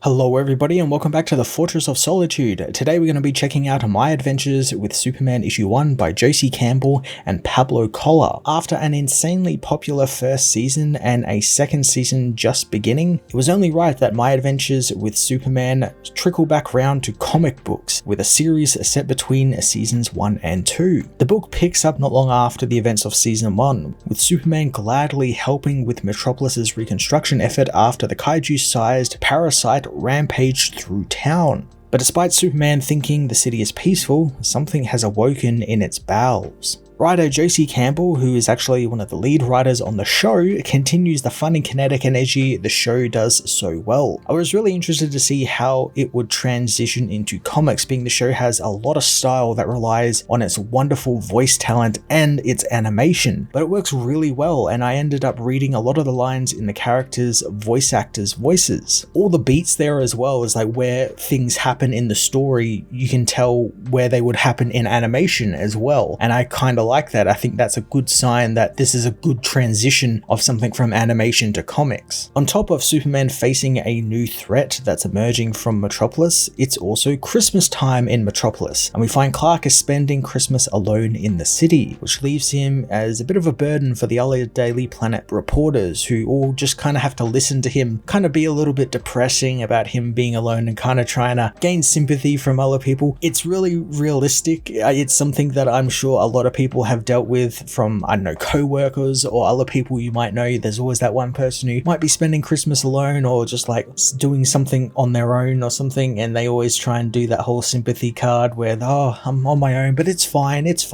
Hello everybody and welcome back to the Fortress of Solitude. Today we're going to be checking out My Adventures with Superman issue 1 by Josie Campbell and Pablo Colla. After an insanely popular first season and a second season just beginning, it was only right that My Adventures with Superman trickle back round to comic books with a series set between seasons 1 and 2. The book picks up not long after the events of season 1, with Superman gladly helping with Metropolis' reconstruction effort after the kaiju-sized Parasite rampaged through town. But despite Superman thinking the city is peaceful, something has awoken in its bowels. Writer Josie Campbell, who is actually one of the lead writers on the show, continues the fun and kinetic energy the show does so well. I was really interested to see how it would transition into comics, being the show has a lot of style that relies on its wonderful voice talent and its animation, but it works really well, and I ended up reading a lot of the lines in the characters' voice actors' voices. All the beats there as well is like where things happen in the story, you can tell where they would happen in animation as well, and I kind of like that. I think that's a good sign that this is a good transition of something from animation to comics. On top of Superman facing a new threat that's emerging from Metropolis, it's also Christmas time in Metropolis, and we find Clark is spending Christmas alone in the city, which leaves him as a bit of a burden for the other Daily Planet reporters who all just kind of have to listen to him kind of be a little bit depressing about him being alone and kind of trying to gain sympathy from other people. It's really realistic. It's something that I'm sure a lot of people have dealt with from, I don't know, co-workers or other people you might know. There's always that one person who might be spending Christmas alone or just like doing something on their own or something, and they always try and do that whole sympathy card where, oh, I'm on my own, but it's fine, it's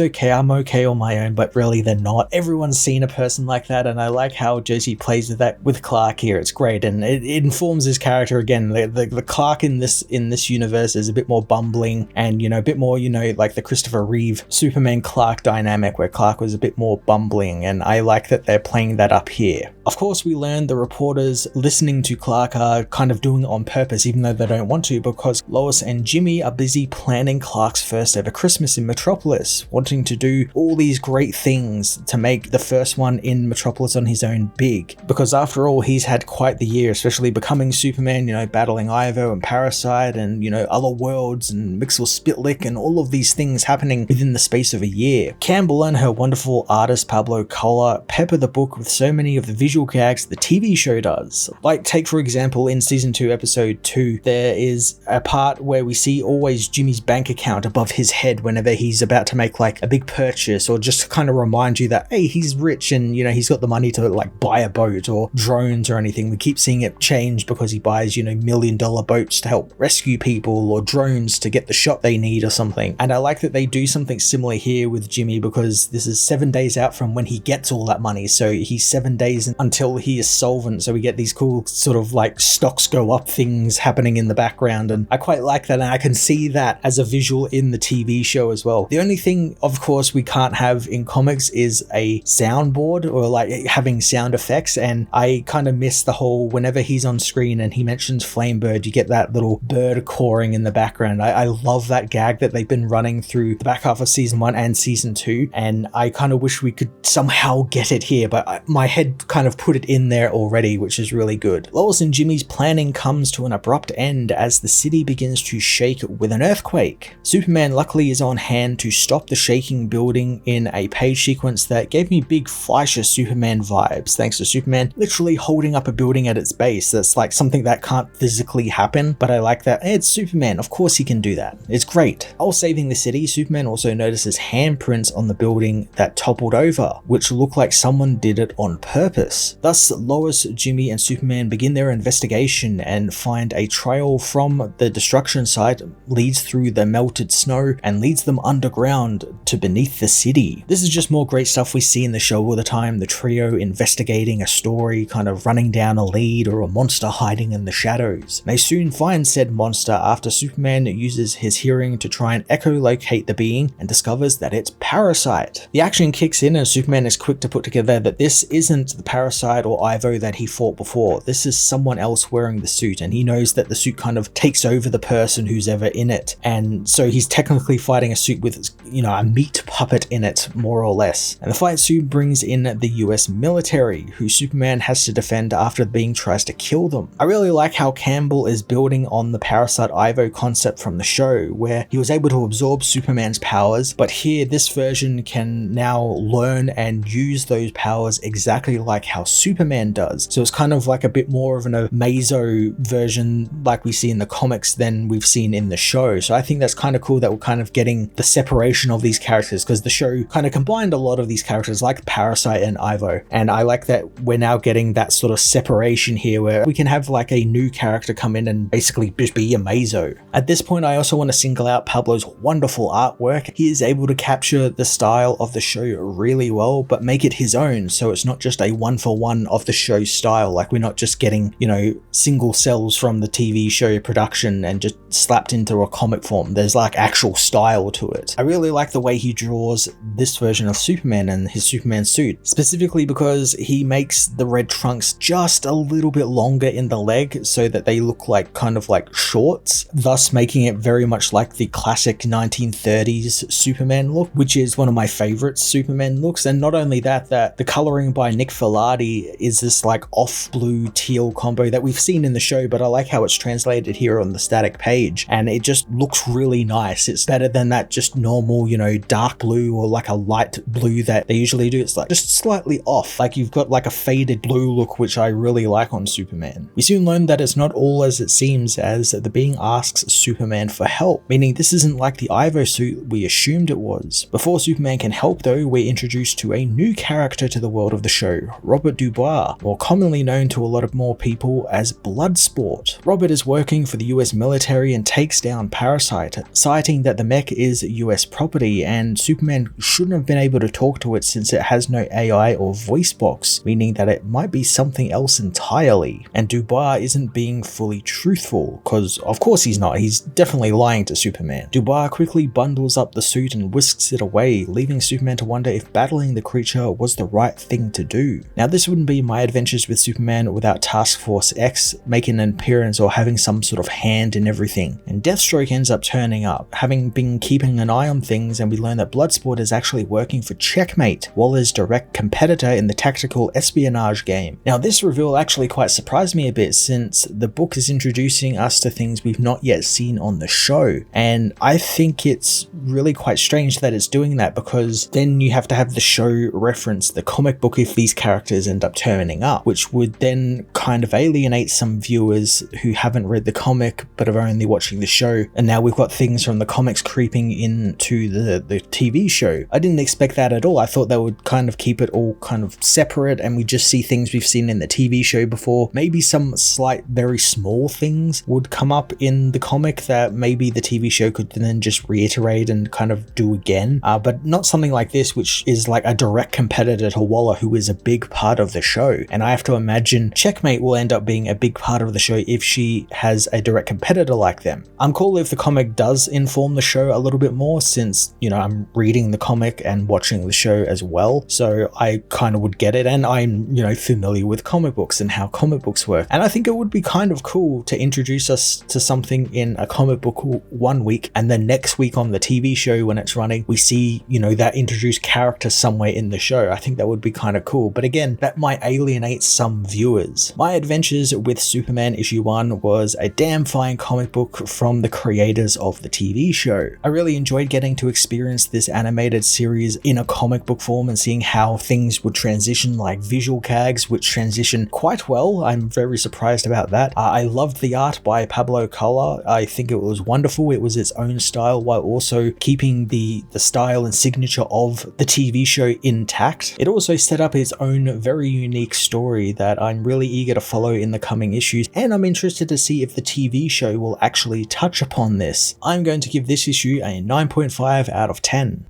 okay, I'm okay on my own, but really they're not. Everyone's seen a person like that, and I like how Josie plays with that with Clark here. It's great, and it informs his character again. The Clark in this universe is a bit more bumbling and, a bit more, like the Christopher Reeve Superman Clark dynamic where Clark was a bit more bumbling, and I like that they're playing that up here. Of course, we learn the reporters listening to Clark are kind of doing it on purpose, even though they don't want to, because Lois and Jimmy are busy planning Clark's first ever Christmas in Metropolis, wanting to do all these great things to make the first one in Metropolis on his own big. Because after all, he's had quite the year, especially becoming Superman, battling Ivo and Parasite and, other worlds and Mixel Spitlick and all of these things happening within the space of a year. Campbell and her wonderful artist Pablo Colla pepper the book with so many of the visual gags the TV show does. Like, take for example, in season 2 episode 2, there is a part where we see always Jimmy's bank account above his head whenever he's about to make like a big purchase, or just to kind of remind you that, hey, he's rich and he's got the money to like buy a boat or drones or anything. We keep seeing it change because he buys $1 million boats to help rescue people, or drones to get the shot they need or something. And I like that they do something similar here with Jimmy, because this is 7 days out from when he gets all that money, so he's 7 days until he is solvent, so we get these cool sort of like stocks go up things happening in the background, and I quite like that, and I can see that as a visual in the TV show as well. The only thing, of course, we can't have in comics is a soundboard or like having sound effects, and I kind of miss the whole, whenever he's on screen and he mentions Flamebird, you get that little bird cawing in the background. I love that gag that they've been running through the back half of season 1 and season 2, and I kind of wish we could somehow get it here, but my head kind of put it in there already, which is really good. Lois and Jimmy's planning comes to an abrupt end as the city begins to shake with an earthquake. Superman luckily is on hand to stop the shaking building in a page sequence that gave me big Fleischer Superman vibes, thanks to Superman literally holding up a building at its base. That's like something that can't physically happen, but I like that. Hey, it's Superman, of course he can do that. It's great. While saving the city, Superman also notices handprints on the building that toppled over, which look like someone did it on purpose. Thus, Lois, Jimmy, and Superman begin their investigation and find a trail from the destruction site leads through the melted snow and leads them underground to beneath the city. This is just more great stuff we see in the show all the time, the trio investigating a story, kind of running down a lead or a monster hiding in the shadows. They soon find said monster after Superman uses his hearing to try and echolocate the being and discovers that it's it's Parasite. The action kicks in and Superman is quick to put together that this isn't the Parasite or Ivo that he fought before. This is someone else wearing the suit, and he knows that the suit kind of takes over the person who's ever in it. And so he's technically fighting a suit with, you know, a meat puppet in it, more or less. And the fight soon brings in the US military, who Superman has to defend after the Being tries to kill them. I really like how Campbell is building on the Parasite Ivo concept from the show, where he was able to absorb Superman's powers, but here this version can now learn and use those powers exactly like how Superman does. So it's kind of like a bit more of an Amazo version like we see in the comics than we've seen in the show. So I think that's kind of cool that we're kind of getting the separation of these characters, because the show kind of combined a lot of these characters like Parasite and Ivo, and I like that we're now getting that sort of separation here where we can have like a new character come in and basically just be Amazo. At this point, I also want to single out Pablo's wonderful artwork. He is able to capture the style of the show really well, but make it his own, so it's not just a one-for-one of the show's style. Like, we're not just getting, you know, single cells from the TV show production and just slapped into a comic form. There's like actual style to it. I really like the way he draws this version of Superman and his Superman suit, specifically because he makes the red trunks just a little bit longer in the leg so that they look like kind of like shorts, thus making it very much like the classic 1930s Superman look, which is one of my favorite Superman looks. And not only that, the coloring by Nick Filardi is this like off blue teal combo that we've seen in the show, but I like how it's translated here on the static page, and it just looks really nice. It's better than that just normal, you know, dark blue or like a light blue that they usually do. It's like just slightly off, like you've got like a faded blue look, which I really like on Superman. We soon learn that it's not all as it seems, as the Being asks Superman for help, meaning this isn't like the Ivo suit we assumed it was. Before Superman can help though, we're introduced to a new character to the world of the show, Robert Dubois, more commonly known to a lot of more people as Bloodsport. Robert is working for the US military and takes down Parasite, citing that the mech is US property and Superman shouldn't have been able to talk to it since it has no AI or voice box, meaning that it might be something else entirely. And Dubois isn't being fully truthful, because of course he's not. He's definitely lying to Superman. Dubois quickly bundles up the suit and whisks it away, leaving Superman to wonder if battling the creature was the right thing to do. Now, this wouldn't be My Adventures with Superman without Task Force X making an appearance or having some sort of hand in everything. And Deathstroke ends up turning up, having been keeping an eye on things, and we learn that Bloodsport is actually working for Checkmate, Waller's direct competitor in the tactical espionage game. Now, this reveal actually quite surprised me a bit, since the book is introducing us to things we've not yet seen on the show, and I think it's really quite strange that it's doing that, because then you have to have the show reference the comic book if these characters end up turning up, which would then kind of alienate some viewers who haven't read the comic but are only watching the show, and now we've got things from the comics creeping into the TV show. I didn't expect that at all. I thought they would kind of keep it all kind of separate and we just see things we've seen in the TV show before. Maybe some slight, very small things would come up in the comic that maybe the TV show could then just reiterate and kind of do again, but not something like this, which is like a direct competitor to Waller, who is a big part of the show. And I have to imagine Checkmate will end up being a big part of the show if she has a direct competitor like them. I'm cool if the comic does inform the show a little bit more, since, you know, I'm reading the comic and watching the show as well, so I kind of would get it, and I'm, you know, familiar with comic books and how comic books work. And I think it would be kind of cool to introduce us to something in a comic book one week, and then next week on the TV show when it's running, we see, you know, that introduced character somewhere in the show. I think that would be kind of cool, but again, that might alienate some viewers. My Adventures with Superman issue 1 was a damn fine comic book from the creators of the TV show. I really enjoyed getting to experience this animated series in a comic book form and seeing how things would transition, like visual gags, which transition quite well. I'm very surprised about that. I loved the art by Pablo Colla. I think it was wonderful. It was its own style while also keeping the style and signature of the TV show intact. It also set up its own very unique story that I'm really eager to follow in the coming issues, and I'm interested to see if the TV show will actually touch upon this. I'm going to give this issue a 9.5 out of 10.